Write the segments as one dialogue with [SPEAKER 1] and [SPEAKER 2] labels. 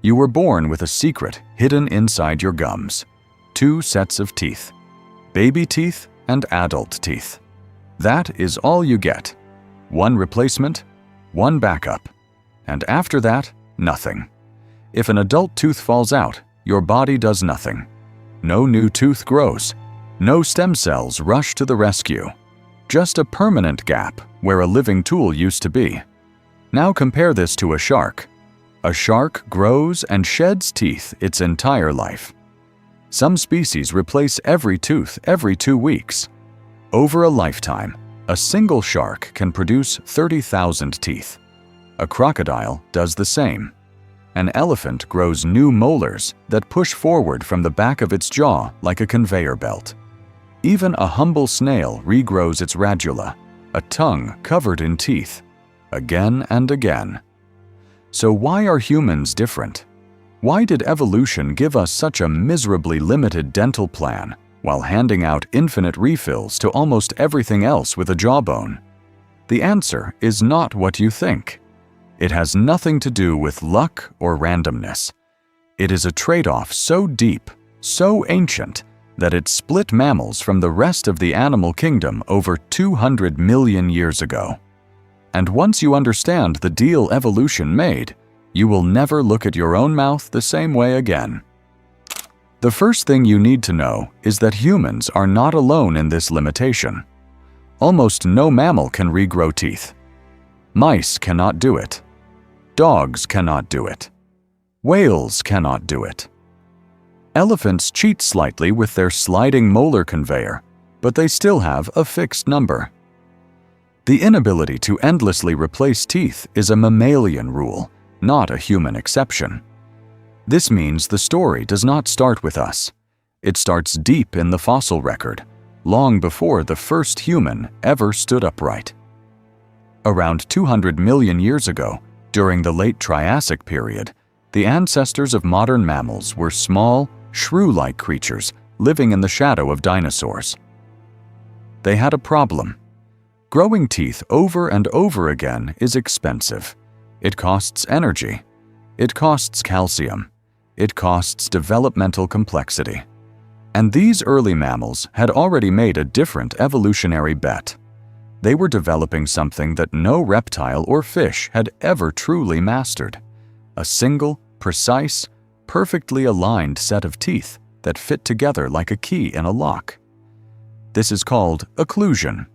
[SPEAKER 1] You were born with a secret hidden inside your gums. 2 sets of teeth. Baby teeth and adult teeth. That is all you get. 1 replacement, 1 backup. And after that, nothing. If an adult tooth falls out, your body does nothing. No new tooth grows. No stem cells rush to the rescue. Just a permanent gap where a living tool used to be. Now compare this to a shark. A shark grows and sheds teeth its entire life. Some species replace every tooth every 2 weeks. Over a lifetime, a single shark can produce 30,000 teeth. A crocodile does the same. An elephant grows new molars that push forward from the back of its jaw like a conveyor belt. Even a humble snail regrows its radula, a tongue covered in teeth, again and again. So why are humans different? Why did evolution give us such a miserably limited dental plan while handing out infinite refills to almost everything else with a jawbone? The answer is not what you think. It has nothing to do with luck or randomness. It is a trade-off so deep, so ancient, that it split mammals from the rest of the animal kingdom over 200 million years ago. And once you understand the deal evolution made, you will never look at your own mouth the same way again. The first thing you need to know is that humans are not alone in this limitation. Almost no mammal can regrow teeth. Mice cannot do it. Dogs cannot do it. Whales cannot do it. Elephants cheat slightly with their sliding molar conveyor, but they still have a fixed number. The inability to endlessly replace teeth is a mammalian rule, not a human exception. This means the story does not start with us. It starts deep in the fossil record, long before the first human ever stood upright. Around 200 million years ago, during the late Triassic period, the ancestors of modern mammals were small, shrew-like creatures living in the shadow of dinosaurs. They had a problem. Growing teeth over and over again is expensive. It costs energy. It costs calcium. It costs developmental complexity. And these early mammals had already made a different evolutionary bet. They were developing something that no reptile or fish had ever truly mastered: a single, precise, perfectly aligned set of teeth that fit together like a key in a lock. This is called occlusion.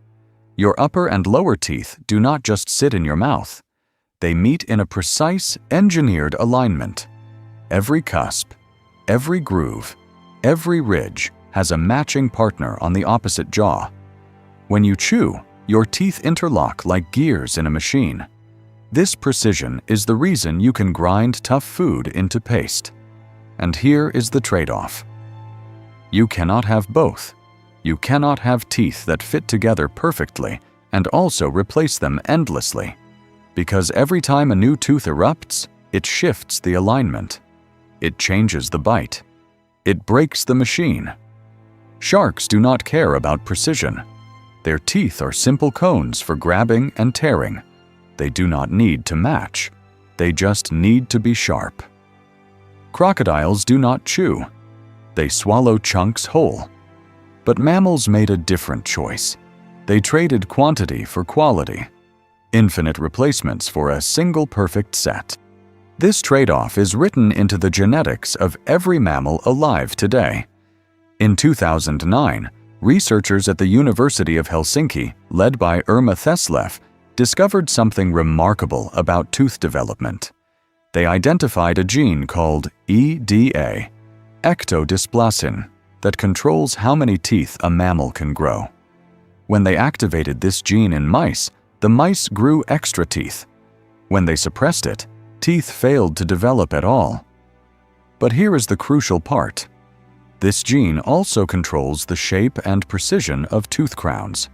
[SPEAKER 1] Your upper and lower teeth do not just sit in your mouth. They meet in a precise, engineered alignment. Every cusp, every groove, every ridge has a matching partner on the opposite jaw. When you chew, your teeth interlock like gears in a machine. This precision is the reason you can grind tough food into paste. And here is the trade-off. You cannot have both. You cannot have teeth that fit together perfectly and also replace them endlessly. Because every time a new tooth erupts, it shifts the alignment. It changes the bite. It breaks the machine. Sharks do not care about precision. Their teeth are simple cones for grabbing and tearing. They do not need to match. They just need to be sharp. Crocodiles do not chew. They swallow chunks whole. But mammals made a different choice. They traded quantity for quality. Infinite replacements for a single perfect set. This trade-off is written into the genetics of every mammal alive today. In 2009, researchers at the University of Helsinki, led by Irma Thesleff, discovered something remarkable about tooth development. They identified a gene called EDA, ectodysplasin, that controls how many teeth a mammal can grow. When they activated this gene in mice, the mice grew extra teeth. When they suppressed it, teeth failed to develop at all. But here is the crucial part. This gene also controls the shape and precision of tooth crowns.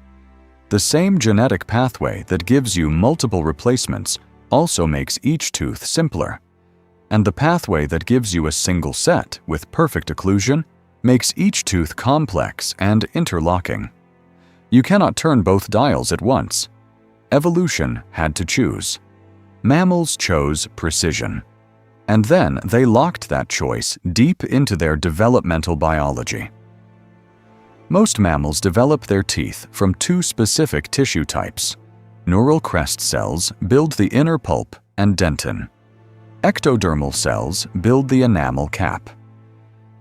[SPEAKER 1] The same genetic pathway that gives you multiple replacements also makes each tooth simpler. And the pathway that gives you a single set with perfect occlusion makes each tooth complex and interlocking. You cannot turn both dials at once. Evolution had to choose. Mammals chose precision. And then they locked that choice deep into their developmental biology. Most mammals develop their teeth from two specific tissue types. Neural crest cells build the inner pulp and dentin. Ectodermal cells build the enamel cap.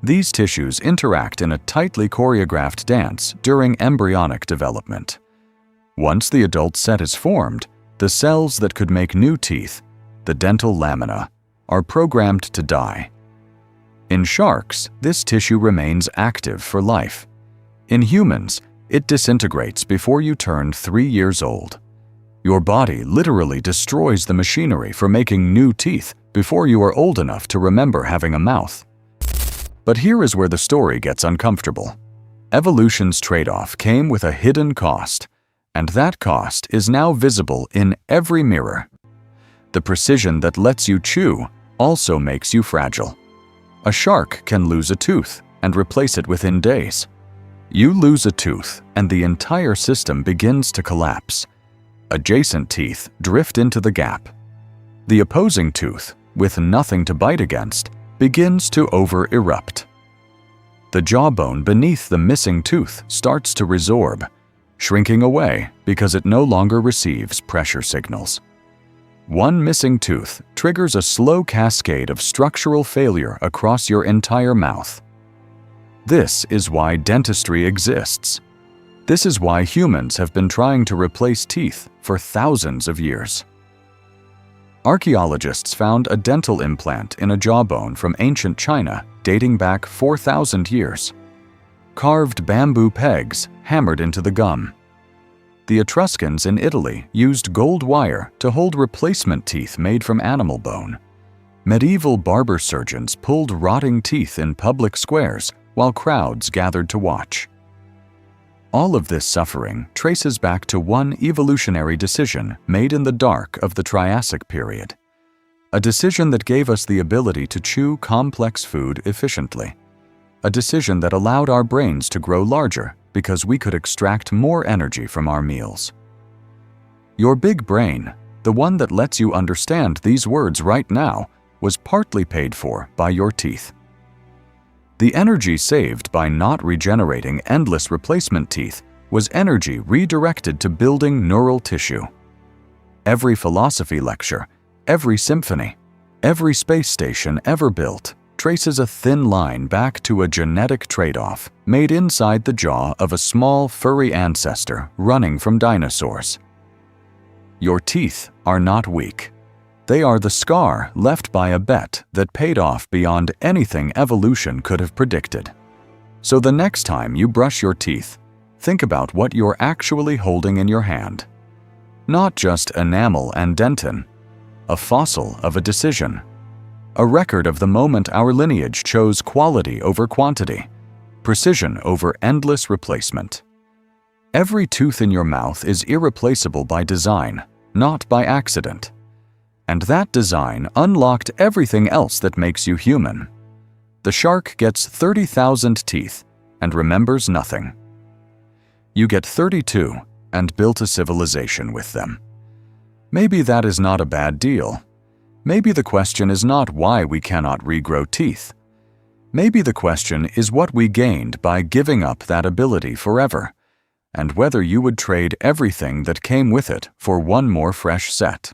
[SPEAKER 1] These tissues interact in a tightly choreographed dance during embryonic development. Once the adult set is formed, the cells that could make new teeth, the dental lamina, are programmed to die. In sharks, this tissue remains active for life. In humans, it disintegrates before you turn 3 years old. Your body literally destroys the machinery for making new teeth before you are old enough to remember having a mouth. But here is where the story gets uncomfortable. Evolution's trade-off came with a hidden cost, and that cost is now visible in every mirror. The precision that lets you chew also makes you fragile. A shark can lose a tooth and replace it within days. You lose a tooth and the entire system begins to collapse. Adjacent teeth drift into the gap. The opposing tooth, with nothing to bite against, begins to over-erupt. The jawbone beneath the missing tooth starts to resorb, shrinking away because it no longer receives pressure signals. One missing tooth triggers a slow cascade of structural failure across your entire mouth. This is why dentistry exists. This is why humans have been trying to replace teeth for thousands of years. Archaeologists found a dental implant in a jawbone from ancient China dating back 4,000 years. Carved bamboo pegs hammered into the gum. The Etruscans in Italy used gold wire to hold replacement teeth made from animal bone. Medieval barber surgeons pulled rotting teeth in public squares while crowds gathered to watch. All of this suffering traces back to one evolutionary decision made in the dark of the Triassic period. A decision that gave us the ability to chew complex food efficiently. A decision that allowed our brains to grow larger because we could extract more energy from our meals. Your big brain, the one that lets you understand these words right now, was partly paid for by your teeth. The energy saved by not regenerating endless replacement teeth was energy redirected to building neural tissue. Every philosophy lecture, every symphony, every space station ever built traces a thin line back to a genetic trade-off made inside the jaw of a small, furry ancestor running from dinosaurs. Your teeth are not weak. They are the scar left by a bet that paid off beyond anything evolution could have predicted. So the next time you brush your teeth, think about what you're actually holding in your hand. Not just enamel and dentin, a fossil of a decision. A record of the moment our lineage chose quality over quantity, precision over endless replacement. Every tooth in your mouth is irreplaceable by design, not by accident. And that design unlocked everything else that makes you human. The shark gets 30,000 teeth and remembers nothing. You get 32 and built a civilization with them. Maybe that is not a bad deal. Maybe the question is not why we cannot regrow teeth. Maybe the question is what we gained by giving up that ability forever, and whether you would trade everything that came with it for one more fresh set.